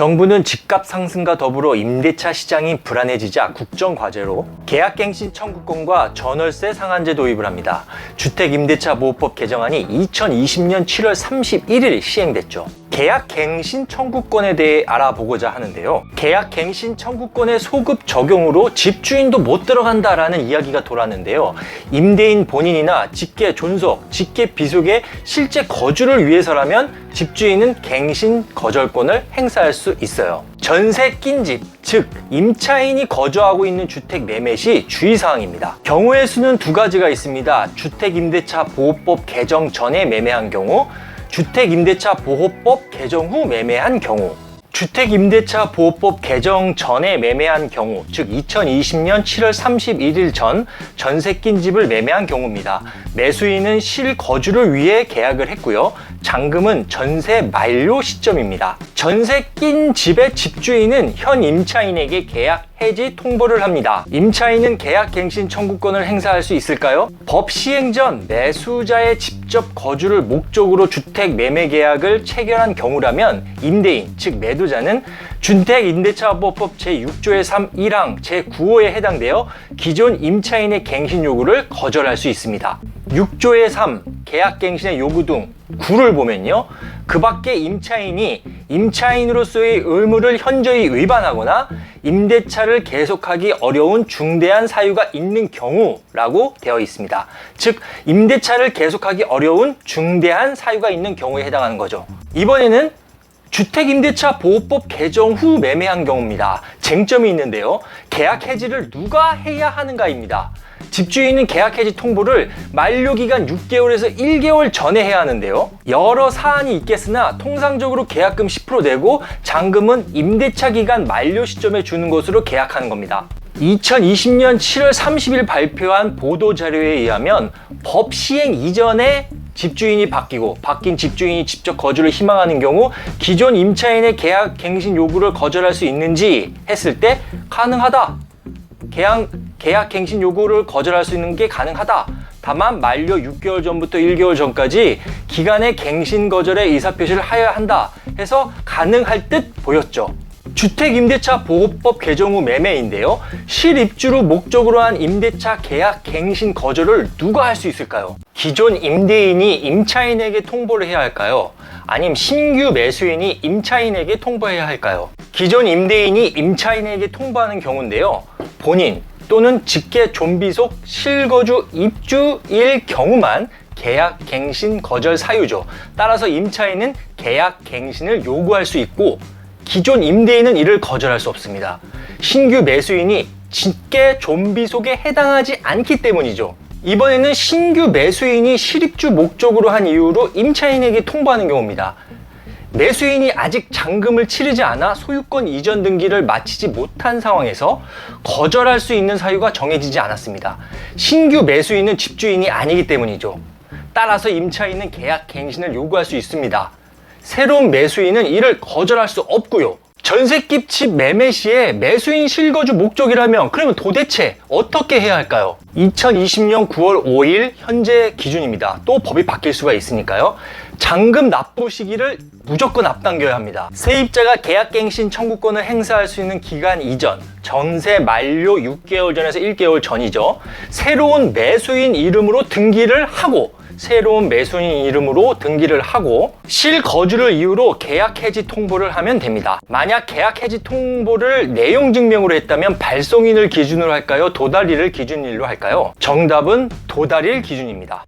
정부는 집값 상승과 더불어 임대차 시장이 불안해지자 국정과제로 계약갱신 청구권과 전월세 상한제 도입을 합니다. 주택임대차보호법 개정안이 2020년 7월 31일 시행됐죠. 계약갱신 청구권에 대해 알아보고자 하는데요. 계약갱신 청구권의 소급 적용으로 집주인도 못 들어간다라는 이야기가 돌았는데요. 임대인 본인이나 직계 존속, 직계 비속의 실제 거주를 위해서라면 집주인은 갱신 거절권을 행사할 수 있어요. 전세 낀 집, 즉 임차인이 거주하고 있는 주택 매매 시 주의사항입니다. 경우의 수는 두 가지가 있습니다. 주택임대차보호법 개정 전에 매매한 경우, 주택임대차보호법 개정 후 매매한 경우. 주택임대차보호법 개정 전에 매매한 경우, 즉 2020년 7월 31일 전 전세 낀 집을 매매한 경우입니다. 매수인은 실거주를 위해 계약을 했고요. 잔금은 전세 만료 시점입니다. 전세 낀 집의 집주인은 현 임차인에게 계약 해지 통보를 합니다. 임차인은 계약갱신 청구권을 행사할 수 있을까요? 법 시행 전 매수자의 직접 거주를 목적으로 주택 매매 계약을 체결한 경우라면 임대인, 즉 매도자는 주택임대차보호법 제6조의 3, 1항, 제9호에 해당되어 기존 임차인의 갱신 요구를 거절할 수 있습니다. 6조의 3, 계약갱신의 요구 등 9를 보면요. 그 밖에 임차인이 임차인으로서의 의무를 현저히 위반하거나 임대차를 계속하기 어려운 중대한 사유가 있는 경우라고 되어 있습니다. 즉, 임대차를 계속하기 어려운 중대한 사유가 있는 경우에 해당하는 거죠. 이번에는 주택임대차보호법 개정 후 매매한 경우입니다. 쟁점이 있는데요. 계약 해지를 누가 해야 하는가입니다. 집주인은 계약 해지 통보를 만료기간 6개월에서 1개월 전에 해야 하는데요. 여러 사안이 있겠으나 통상적으로 계약금 10% 내고 잔금은 임대차 기간 만료 시점에 주는 것으로 계약하는 겁니다. 2020년 7월 30일 발표한 보도자료에 의하면 법 시행 이전에 집주인이 바뀐 집주인이 직접 거주를 희망하는 경우 기존 임차인의 계약 갱신 요구를 거절할 수 있는지 했을 때 가능하다. 계약 갱신 요구를 거절할 수 있는 게 가능하다. 다만 만료 6개월 전부터 1개월 전까지 기간의 갱신 거절의 의사표시를 하여야 한다 해서 가능할 듯 보였죠. 주택임대차보호법 개정 후 매매인데요. 실입주를 목적으로 한 임대차 계약 갱신 거절을 누가 할 수 있을까요? 기존 임대인이 임차인에게 통보를 해야 할까요? 아니면 신규 매수인이 임차인에게 통보해야 할까요? 기존 임대인이 임차인에게 통보하는 경우인데요. 본인 또는 직계 존비속 실거주 입주일 경우만 계약 갱신 거절 사유죠. 따라서 임차인은 계약 갱신을 요구할 수 있고 기존 임대인은 이를 거절할 수 없습니다. 신규 매수인이 직계 존비속에 해당하지 않기 때문이죠. 이번에는 신규 매수인이 실입주 목적으로 한 이유로 임차인에게 통보하는 경우입니다. 매수인이 아직 잔금을 치르지 않아 소유권 이전 등기를 마치지 못한 상황에서 거절할 수 있는 사유가 정해지지 않았습니다. 신규 매수인은 집주인이 아니기 때문이죠. 따라서 임차인은 계약 갱신을 요구할 수 있습니다. 새로운 매수인은 이를 거절할 수 없고요. 전셋집 집 매매 시에 매수인 실거주 목적이라면 그러면 도대체 어떻게 해야 할까요? 2020년 9월 5일 현재 기준입니다. 또 법이 바뀔 수가 있으니까요. 잔금 납부 시기를 무조건 앞당겨야 합니다. 세입자가 계약갱신 청구권을 행사할 수 있는 기간 이전, 전세 만료 6개월 전에서 1개월 전이죠. 새로운 매수인 이름으로 등기를 하고 실거주를 이유로 계약 해지 통보를 하면 됩니다. 만약 계약 해지 통보를 내용 증명으로 했다면 발송인을 기준으로 할까요? 도달일을 기준일로 할까요? 정답은 도달일 기준입니다.